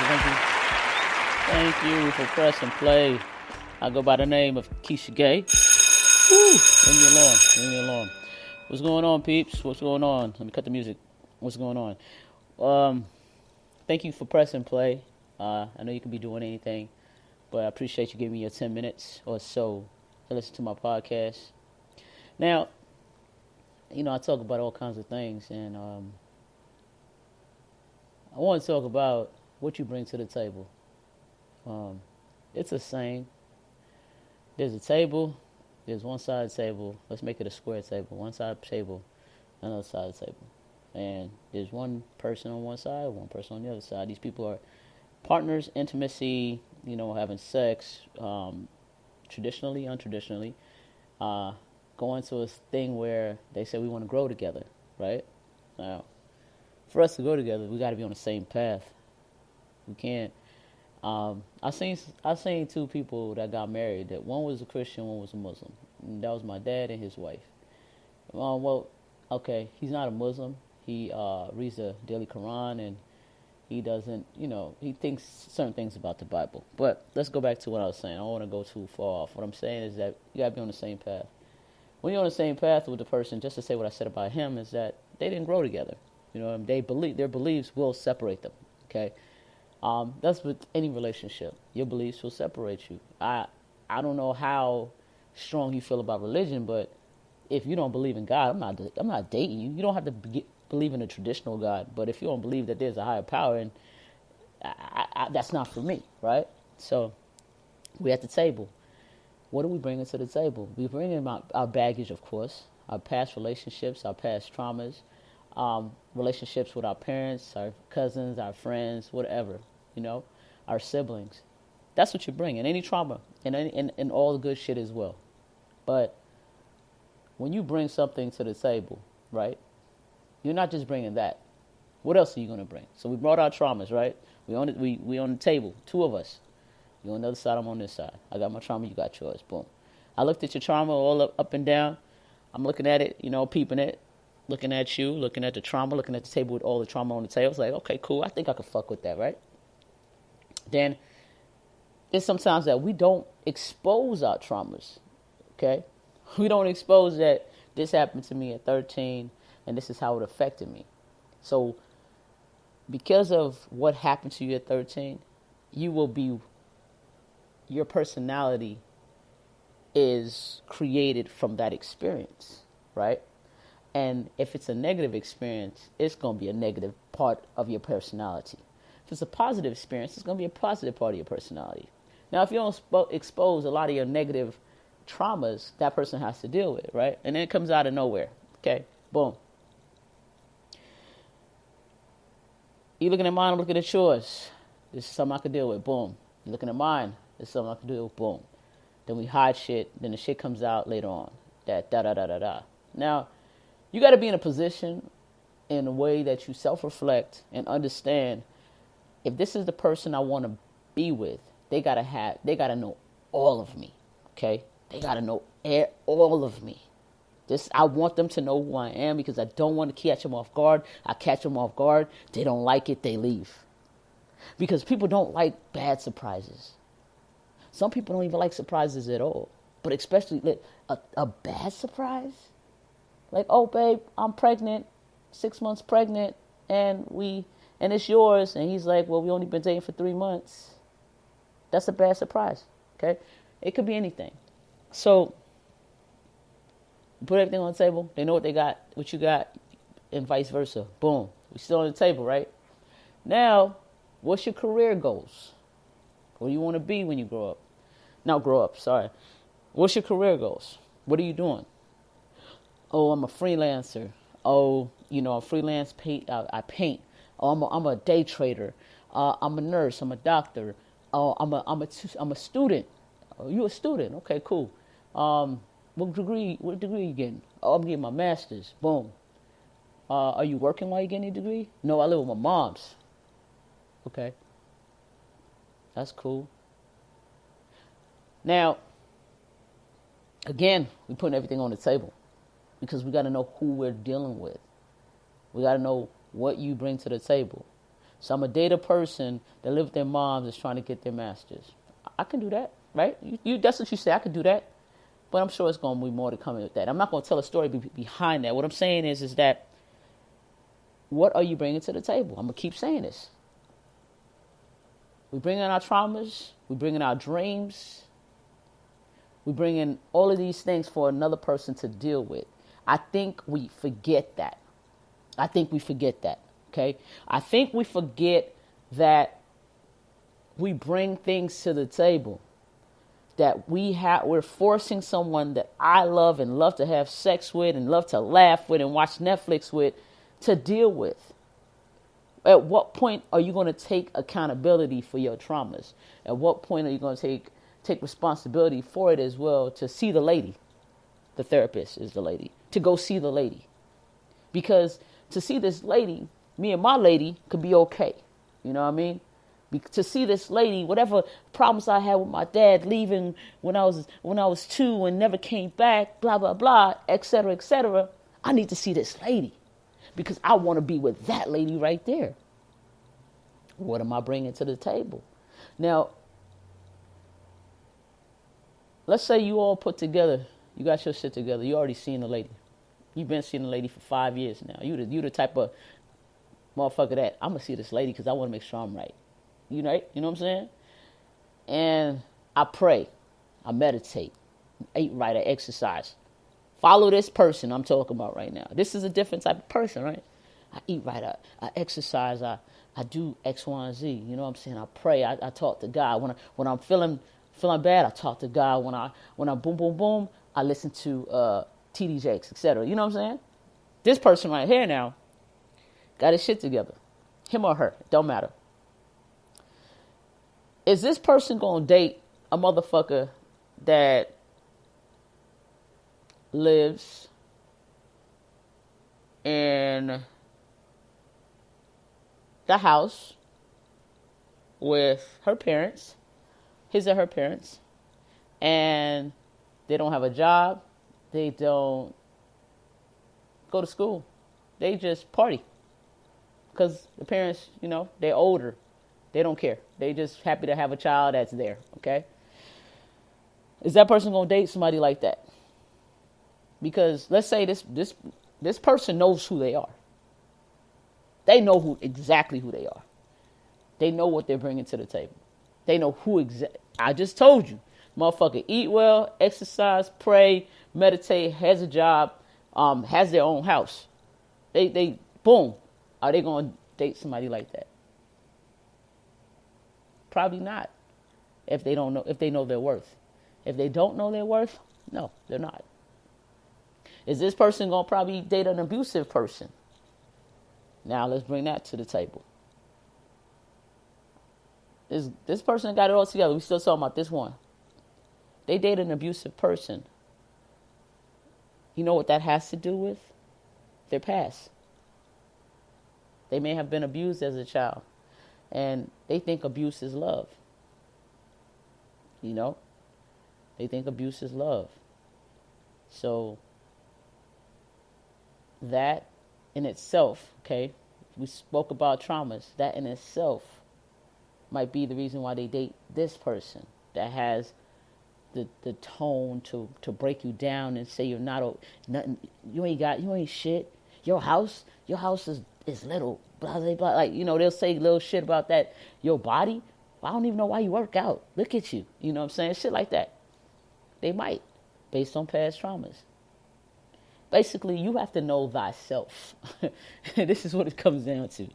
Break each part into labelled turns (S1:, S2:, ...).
S1: Thank you. Thank you for press and play. I go by the name of Keisha Gay. Woo! Leave me alone. Leave me alone. What's going on, peeps? What's going on? Let me cut the music. What's going on? Thank you for press and play. I know you can be doing anything, but I appreciate you giving me your 10 minutes or so to listen to my podcast. Now, I talk about all kinds of things, and I want to talk about what you bring to the table. It's a saying. There's a table. There's one side of the table. Let's make it a square table. One side of the table, another side of the table. And there's one person on one side, one person on the other side. These people are partners, intimacy, having sex, traditionally, untraditionally, going to a thing where they say we want to grow together, right? Now, for us to go together, we got to be on the same path. We can't. I seen two people that got married. That one was a Christian, one was a Muslim. And that was my dad and his wife. Okay, he's not a Muslim. He reads the Daily Quran, and he doesn't, he thinks certain things about the Bible. But let's go back to what I was saying. I don't want to go too far off. What I'm saying is that you got to be on the same path. When you're on the same path with the person, just to say what I said about him, is that they didn't grow together. Their beliefs will separate them. Okay. That's with any relationship. Your beliefs will separate you. I don't know how strong you feel about religion, but if you don't believe in God, I'm not dating you. You don't have to believe in a traditional God, but if you don't believe that there's a higher power, and that's not for me, right? So we're at the table. What are we bringing to the table? We bring in our baggage, of course, our past relationships, our past traumas, relationships with our parents, our cousins, our friends, whatever. Our siblings. That's what you bring, and any trauma, and all the good shit as well. But when you bring something to the table, right, you're not just bringing that. What else are you going to bring? So we brought our traumas, right? We on the table, two of us. You're on the other side, I'm on this side. I got my trauma, you got yours. Boom. I looked at your trauma all up and down. I'm looking at it, peeping it, looking at you, looking at the trauma, looking at the table with all the trauma on the table. It's like, okay, cool. I think I could fuck with that, right? Then it's sometimes that we don't expose our traumas, okay? We don't expose that this happened to me at 13 and this is how it affected me. So because of what happened to you at 13, your personality is created from that experience, right? And if it's a negative experience, it's going to be a negative part of your personality. If it's a positive experience, it's going to be a positive part of your personality. Now, if you don't expose a lot of your negative traumas, that person has to deal with it, right? And then it comes out of nowhere. Okay, boom. You looking at mine, I'm looking at yours. This is something I could deal with. Boom. You looking at mine, this is something I could deal with. Boom. Then we hide shit. Then the shit comes out later on. That da-da-da-da-da. Now, you got to be in a position in a way that you self-reflect and understand if this is the person I want to be with, they got to know all of me, okay? They got to know all of me. I want them to know who I am because I don't want to catch them off guard. I catch them off guard. They don't like it. They leave. Because people don't like bad surprises. Some people don't even like surprises at all. But especially a bad surprise? Like, oh, babe, I'm pregnant, 6 months pregnant, and it's yours. And he's like, well, we only been dating for 3 months. That's a bad surprise, okay? It could be anything. So put everything on the table. They know what they got, what you got, and vice versa. Boom. We still on the table, right? Now, what's your career goals? What do you want to be when you grow up? Not grow up, sorry. What's your career goals? What are you doing? Oh, I'm a freelancer. Oh, I freelance paint. I paint. Oh, I'm a day trader. I'm a nurse. I'm a doctor. Oh, I'm a student. Oh, you a student? Okay, cool. What degree are you getting? Oh, I'm getting my master's. Boom. Are you working while you're getting a degree? No, I live with my mom's. Okay. That's cool. Now, again, we're putting everything on the table because we got to know who we're dealing with. We got to know what you bring to the table. So I'm going to date a person that live with their moms that's trying to get their master's. I can do that, right? That's what you say. I can do that. But I'm sure it's going to be more to come with that. I'm not going to tell a story behind that. What I'm saying is that what are you bringing to the table? I'm going to keep saying this. We bring in our traumas. We bring in our dreams. We bring in all of these things for another person to deal with. I think we forget that. Okay? I think we forget that we bring things to the table. That we're forcing someone that I love and love to have sex with and love to laugh with and watch Netflix with to deal with. At what point are you going to take accountability for your traumas? At what point are you going to take responsibility for it as well, to see the lady? The therapist is the lady. To go see the lady. Because to see this lady, me and my lady could be okay. You know what I mean? To see this lady, whatever problems I had with my dad leaving when I was 2 and never came back, blah, blah, blah, et cetera, I need to see this lady because I want to be with that lady right there. What am I bringing to the table? Now, let's say you all put together, you got your shit together, you already seen the lady. You've been seeing the lady for 5 years now. You the type of motherfucker that I'm going to see this lady because I want to make sure I'm right. You know what I'm saying? And I pray, I meditate, I eat right, I exercise. Follow this person I'm talking about right now. This is a different type of person, right? I eat right, I exercise, I do X, Y, and Z. You know what I'm saying? I pray, I talk to God. When I'm feeling bad, I talk to God. When I boom, boom, boom, I listen to TD Jakes, etc. You know what I'm saying? This person right here now got his shit together. Him or her, don't matter. Is this person going to date a motherfucker that lives in the house with her parents, his or her parents, and they don't have a job, they don't go to school, they just party? Because the parents, they're older. They don't care. They just happy to have a child that's there, okay? Is that person going to date somebody like that? Because let's say this person knows who they are. They know exactly who they are. They know what they're bringing to the table. They know I just told you. Motherfucker eat well, exercise, pray, meditate, has a job, has their own house. They boom. Are they going to date somebody like that? Probably not. If they know their worth. If they don't know their worth, no, they're not. Is this person going to probably date an abusive person? Now let's bring that to the table. This person got it all together. We still talking about this one. They date an abusive person. You know what that has to do with? Their past. They may have been abused as a child. And they think abuse is love. They think abuse is love. So that in itself, okay, we spoke about traumas. That in itself might be the reason why they date this person that has the tone to break you down and say you're not nothing. You ain't shit. Your house is little. Blah, blah, blah. Like, they'll say little shit about that. Your body, I don't even know why you work out. Look at you. You know what I'm saying? Shit like that. They might, based on past traumas. Basically, you have to know thyself. This is what it comes down to.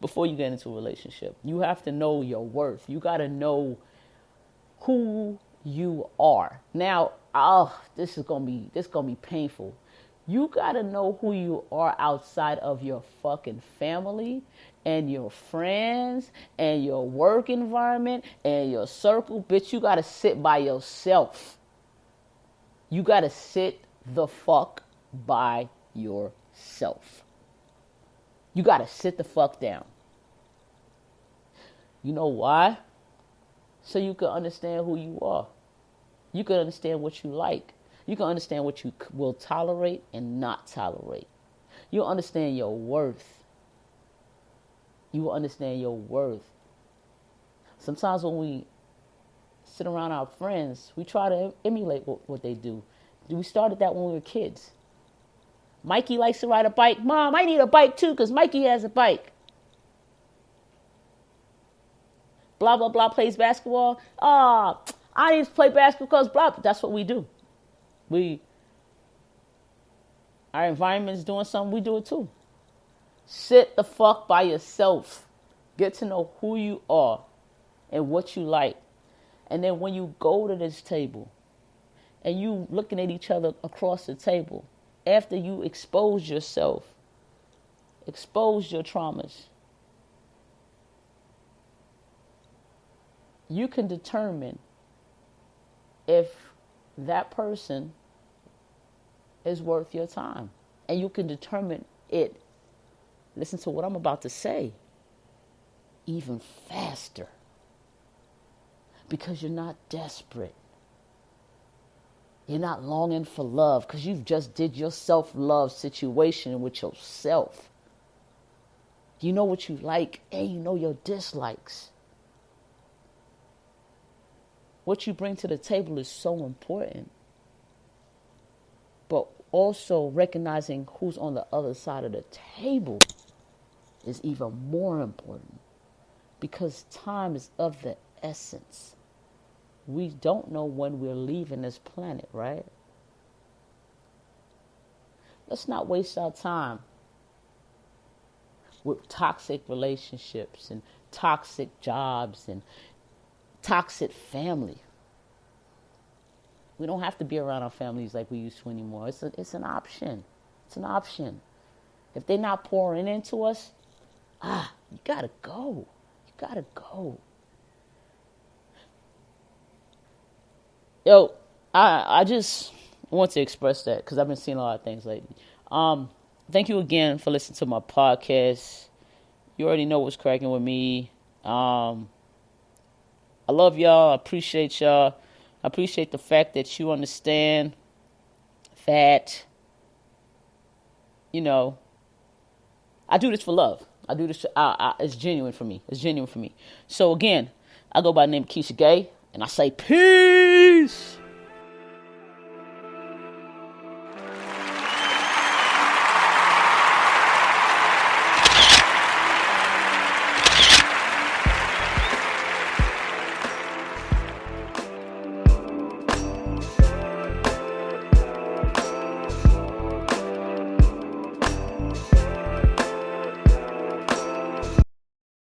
S1: Before you get into a relationship, you have to know your worth. You got to know who you are. Now, this is gonna be painful. You gotta know who you are outside of your fucking family and your friends and your work environment and your circle. Bitch, you gotta sit by yourself. You gotta sit the fuck by yourself. You gotta sit the fuck down. You know why? So you can understand who you are. You can understand what you like. You can understand what you will tolerate and not tolerate. You'll understand your worth. You will understand your worth. Sometimes when we sit around our friends, we try to emulate what they do. We started that when we were kids. Mikey likes to ride a bike. Mom, I need a bike too because Mikey has a bike. Blah, blah, blah plays basketball. I need to play basketball because blah. That's what we do. Our environment's doing something, we do it too. Sit the fuck by yourself. Get to know who you are and what you like. And then when you go to this table and you looking at each other across the table, after you expose yourself, expose your traumas, you can determine if that person is worth your time. And you can determine it, listen to what I'm about to say, even faster. Because you're not desperate. You're not longing for love because you've just did your self-love situation with yourself. You know what you like and you know your dislikes. What you bring to the table is so important. But also recognizing who's on the other side of the table is even more important. Because time is of the essence. We don't know when we're leaving this planet, right? Let's not waste our time with toxic relationships and toxic jobs and toxic family. We don't have to be around our families like we used to anymore. It's an option. It's an option. If they're not pouring into us, you gotta go. You gotta go. Yo, I just want to express that because I've been seeing a lot of things lately. Thank you again for listening to my podcast. You already know what's cracking with me. I love y'all. I appreciate y'all. I appreciate the fact that you understand that, I do this for love. I do this. It's genuine for me. It's genuine for me. So again, I go by the name of Keisha Gay, and I say peace.